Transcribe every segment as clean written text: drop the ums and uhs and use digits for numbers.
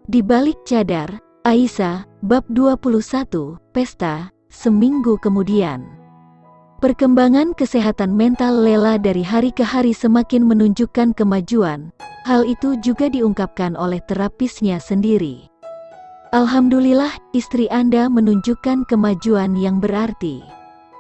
Di balik cadar, Aisyah, bab 21, pesta, seminggu kemudian. Perkembangan kesehatan mental Lela dari hari ke hari semakin menunjukkan kemajuan. Hal itu juga diungkapkan oleh terapisnya sendiri. Alhamdulillah, istri Anda menunjukkan kemajuan yang berarti.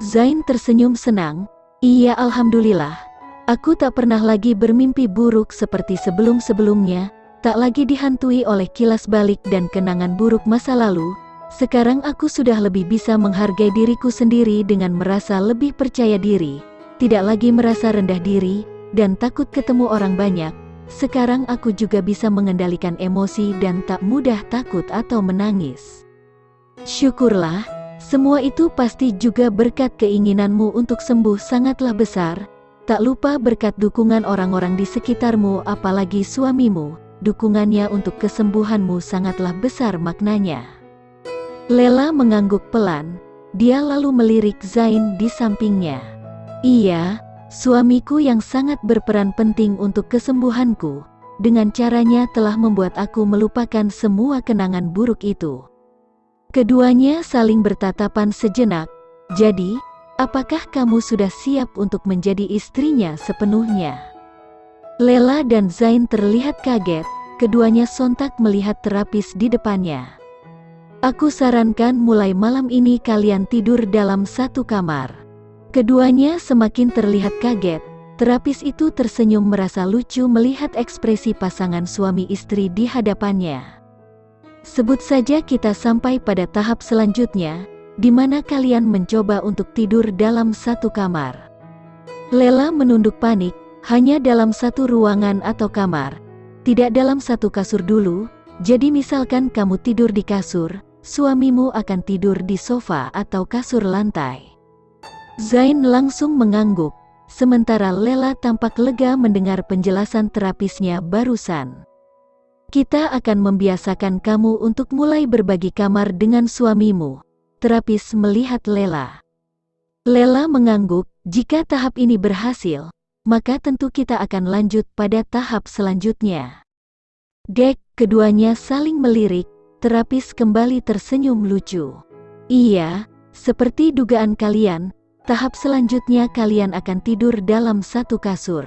Zain tersenyum senang. Iya, alhamdulillah. Aku tak pernah lagi bermimpi buruk seperti sebelum-sebelumnya. Tak lagi dihantui oleh kilas balik dan kenangan buruk masa lalu. Sekarang aku sudah lebih bisa menghargai diriku sendiri dengan merasa lebih percaya diri, tidak lagi merasa rendah diri, dan takut ketemu orang banyak. Sekarang aku juga bisa mengendalikan emosi dan tak mudah takut atau menangis. Syukurlah, semua itu pasti juga berkat keinginanmu untuk sembuh sangatlah besar. Tak lupa berkat dukungan orang-orang di sekitarmu, apalagi suamimu. Dukungannya untuk kesembuhanmu sangatlah besar maknanya. Lela mengangguk pelan. Dia lalu melirik Zain di sampingnya. Iya, suamiku yang sangat berperan penting untuk kesembuhanku. Dengan caranya telah membuat aku melupakan semua kenangan buruk itu. Keduanya saling bertatapan sejenak. Jadi, apakah kamu sudah siap untuk menjadi istrinya sepenuhnya? Lela dan Zain terlihat kaget, keduanya sontak melihat terapis di depannya. Aku sarankan mulai malam ini kalian tidur dalam satu kamar. Keduanya semakin terlihat kaget, terapis itu tersenyum merasa lucu melihat ekspresi pasangan suami istri di hadapannya. Sebut saja kita sampai pada tahap selanjutnya, di mana kalian mencoba untuk tidur dalam satu kamar. Lela menunduk panik. Hanya dalam satu ruangan atau kamar, tidak dalam satu kasur dulu. Jadi misalkan kamu tidur di kasur, suamimu akan tidur di sofa atau kasur lantai. Zain langsung mengangguk, sementara Lela tampak lega mendengar penjelasan terapisnya barusan. Kita akan membiasakan kamu untuk mulai berbagi kamar dengan suamimu. Terapis melihat Lela. Lela mengangguk, jika tahap ini berhasil, maka tentu kita akan lanjut pada tahap selanjutnya. Dek, keduanya saling melirik, terapis kembali tersenyum lucu. Iya, seperti dugaan kalian, tahap selanjutnya kalian akan tidur dalam satu kasur.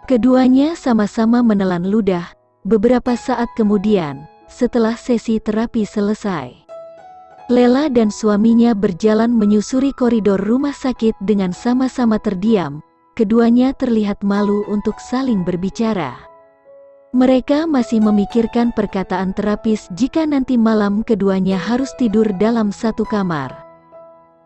Keduanya sama-sama menelan ludah, beberapa saat kemudian, setelah sesi terapi selesai. Lela dan suaminya berjalan menyusuri koridor rumah sakit dengan sama-sama terdiam. Keduanya terlihat malu untuk saling berbicara. Mereka masih memikirkan perkataan terapis jika nanti malam keduanya harus tidur dalam satu kamar.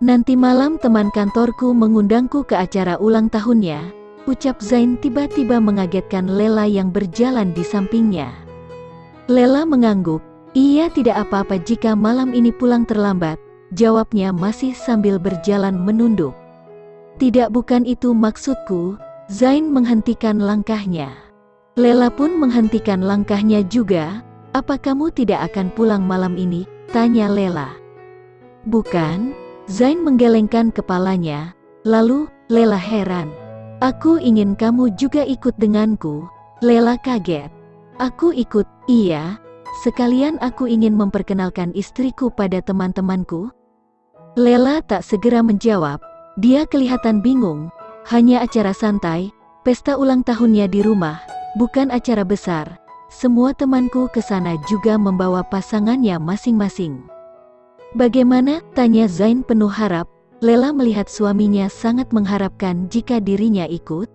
Nanti malam teman kantorku mengundangku ke acara ulang tahunnya, ucap Zain tiba-tiba mengagetkan Lela yang berjalan di sampingnya. Lela mengangguk, iya tidak apa-apa jika malam ini pulang terlambat, jawabnya masih sambil berjalan menunduk. Tidak, bukan itu maksudku. Zain menghentikan langkahnya. Lela pun menghentikan langkahnya juga. Apa kamu tidak akan pulang malam ini? Tanya Lela. Bukan. Zain menggelengkan kepalanya. Lalu, Lela heran. Aku ingin kamu juga ikut denganku. Lela kaget. Aku ikut, iya. Sekalian aku ingin memperkenalkan istriku pada teman-temanku. Lela tak segera menjawab. Dia kelihatan bingung. Hanya acara santai, pesta ulang tahunnya di rumah, bukan acara besar. Semua temanku ke sana juga membawa pasangannya masing-masing. Bagaimana? Tanya Zain penuh harap. Lela melihat suaminya sangat mengharapkan jika dirinya ikut.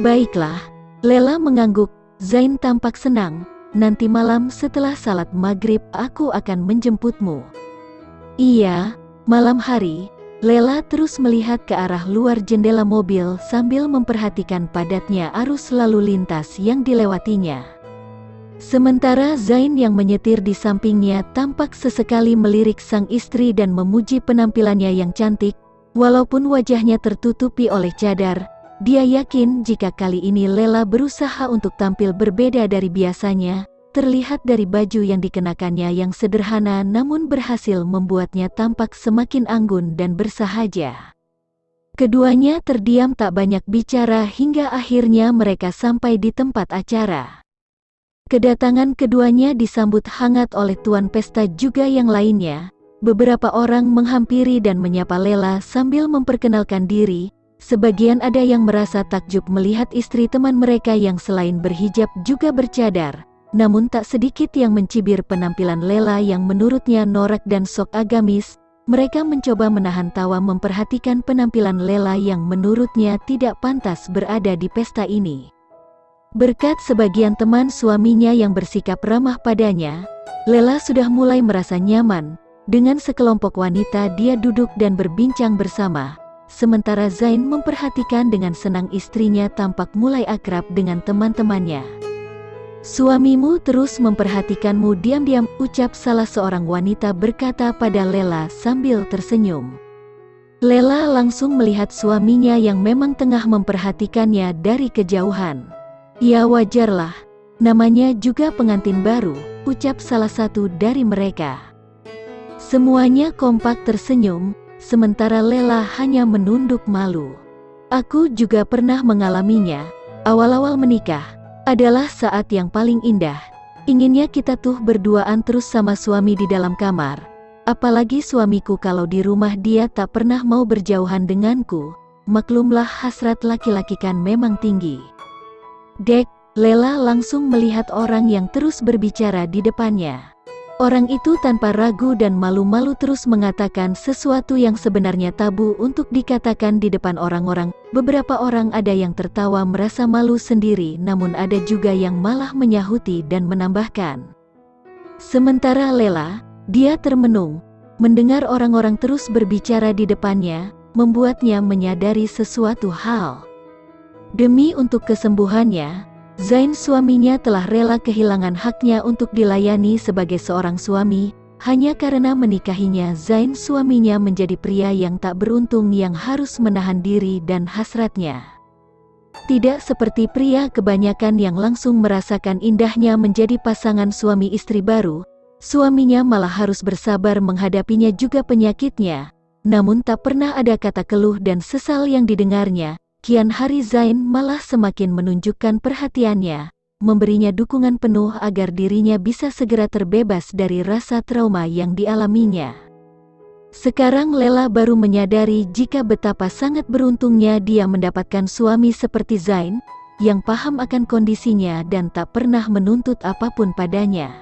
Baiklah. Lela mengangguk. Zain tampak senang. Nanti malam setelah salat maghrib aku akan menjemputmu. Iya, malam hari. Lela terus melihat ke arah luar jendela mobil sambil memperhatikan padatnya arus lalu lintas yang dilewatinya. Sementara Zain yang menyetir di sampingnya tampak sesekali melirik sang istri dan memuji penampilannya yang cantik. Walaupun wajahnya tertutupi oleh cadar, dia yakin jika kali ini Lela berusaha untuk tampil berbeda dari biasanya. Terlihat dari baju yang dikenakannya yang sederhana namun berhasil membuatnya tampak semakin anggun dan bersahaja. Keduanya terdiam tak banyak bicara hingga akhirnya mereka sampai di tempat acara. Kedatangan keduanya disambut hangat oleh tuan pesta juga yang lainnya. Beberapa orang menghampiri dan menyapa Lela sambil memperkenalkan diri. Sebagian ada yang merasa takjub melihat istri teman mereka yang selain berhijab juga bercadar. Namun tak sedikit yang mencibir penampilan Lela yang menurutnya norak dan sok agamis. Mereka mencoba menahan tawa memperhatikan penampilan Lela yang menurutnya tidak pantas berada di pesta ini. Berkat sebagian teman suaminya yang bersikap ramah padanya, Lela sudah mulai merasa nyaman. Dengan sekelompok wanita dia duduk dan berbincang bersama. Sementara Zain memperhatikan dengan senang istrinya tampak mulai akrab dengan teman-temannya. "Suamimu terus memperhatikanmu diam-diam," ucap salah seorang wanita berkata pada Lela sambil tersenyum. Lela langsung melihat suaminya yang memang tengah memperhatikannya dari kejauhan. "Ya wajarlah, namanya juga pengantin baru," ucap salah satu dari mereka. Semuanya kompak tersenyum, sementara Lela hanya menunduk malu. "Aku juga pernah mengalaminya. Awal-awal menikah adalah saat yang paling indah. Inginnya kita tuh berduaan terus sama suami di dalam kamar. Apalagi suamiku kalau di rumah dia tak pernah mau berjauhan denganku. Maklumlah hasrat laki-laki kan memang tinggi." "Dek," Lela langsung melihat orang yang terus berbicara di depannya. Orang itu tanpa ragu dan malu-malu terus mengatakan sesuatu yang sebenarnya tabu untuk dikatakan di depan orang-orang. Beberapa orang ada yang tertawa merasa malu sendiri, namun ada juga yang malah menyahuti dan menambahkan. Sementara Lela, dia termenung. Mendengar orang-orang terus berbicara di depannya, membuatnya menyadari sesuatu hal. Demi untuk kesembuhannya, Zain suaminya telah rela kehilangan haknya untuk dilayani sebagai seorang suami. Hanya karena menikahinya, Zain suaminya menjadi pria yang tak beruntung yang harus menahan diri dan hasratnya. Tidak seperti pria kebanyakan yang langsung merasakan indahnya menjadi pasangan suami istri baru, suaminya malah harus bersabar menghadapinya juga penyakitnya. Namun tak pernah ada kata keluh dan sesal yang didengarnya. Kian hari Zain malah semakin menunjukkan perhatiannya, memberinya dukungan penuh agar dirinya bisa segera terbebas dari rasa trauma yang dialaminya. Sekarang Lela baru menyadari jika betapa sangat beruntungnya dia mendapatkan suami seperti Zain, yang paham akan kondisinya dan tak pernah menuntut apapun padanya.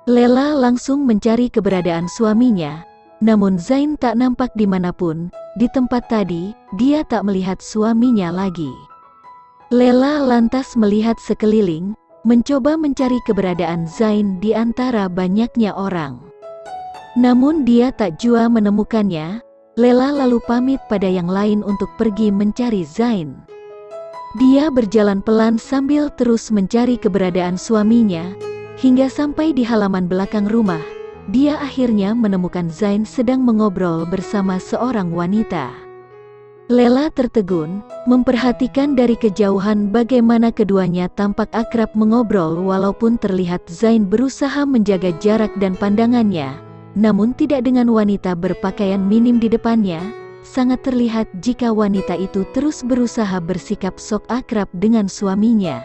Lela langsung mencari keberadaan suaminya. Namun Zain tak nampak dimanapun. Di tempat tadi, dia tak melihat suaminya lagi. Lela lantas melihat sekeliling, mencoba mencari keberadaan Zain di antara banyaknya orang. Namun dia tak jua menemukannya. Lela lalu pamit pada yang lain untuk pergi mencari Zain. Dia berjalan pelan sambil terus mencari keberadaan suaminya, hingga sampai di halaman belakang rumah. Dia akhirnya menemukan Zain sedang mengobrol bersama seorang wanita. Lela tertegun, memperhatikan dari kejauhan bagaimana keduanya tampak akrab mengobrol walaupun terlihat Zain berusaha menjaga jarak dan pandangannya. Namun tidak dengan wanita berpakaian minim di depannya. Sangat terlihat jika wanita itu terus berusaha bersikap sok akrab dengan suaminya.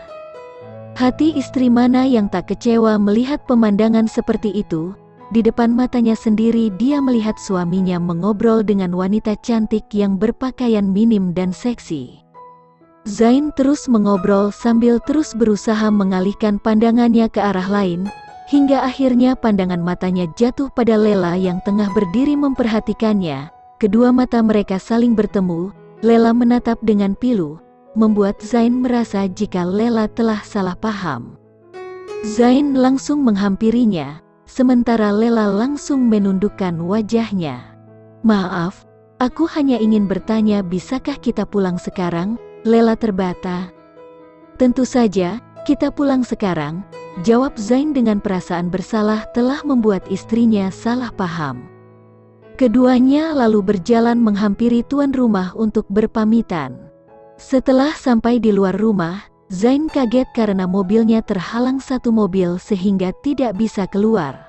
Hati istri mana yang tak kecewa melihat pemandangan seperti itu. Di depan matanya sendiri dia melihat suaminya mengobrol dengan wanita cantik yang berpakaian minim dan seksi. Zain terus mengobrol sambil terus berusaha mengalihkan pandangannya ke arah lain, hingga akhirnya pandangan matanya jatuh pada Lela yang tengah berdiri memperhatikannya. Kedua mata mereka saling bertemu. Lela menatap dengan pilu, membuat Zain merasa jika Lela telah salah paham. Zain langsung menghampirinya. Sementara Lela langsung menundukkan wajahnya. "Maaf, aku hanya ingin bertanya, bisakah kita pulang sekarang?" Lela terbata. "Tentu saja, kita pulang sekarang," jawab Zain dengan perasaan bersalah telah membuat istrinya salah paham. Keduanya lalu berjalan menghampiri tuan rumah untuk berpamitan. Setelah sampai di luar rumah, Zain kaget karena mobilnya terhalang satu mobil sehingga tidak bisa keluar.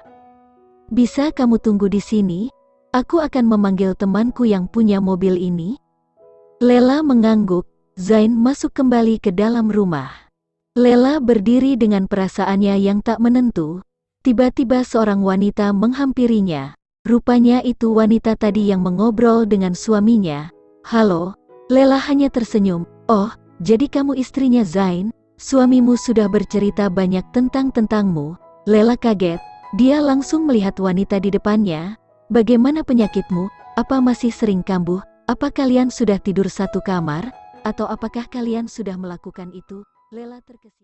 "Bisa kamu tunggu di sini? Aku akan memanggil temanku yang punya mobil ini." Lela mengangguk. Zain masuk kembali ke dalam rumah. Lela berdiri dengan perasaannya yang tak menentu. Tiba-tiba seorang wanita menghampirinya. Rupanya itu wanita tadi yang mengobrol dengan suaminya. "Halo." Lela hanya tersenyum. "Oh, jadi kamu istrinya Zain? Suamimu sudah bercerita banyak tentangmu." Lela kaget. Dia langsung melihat wanita di depannya. "Bagaimana penyakitmu? Apa masih sering kambuh? Apa kalian sudah tidur satu kamar? Atau apakah kalian sudah melakukan itu?" Lela terkesiap.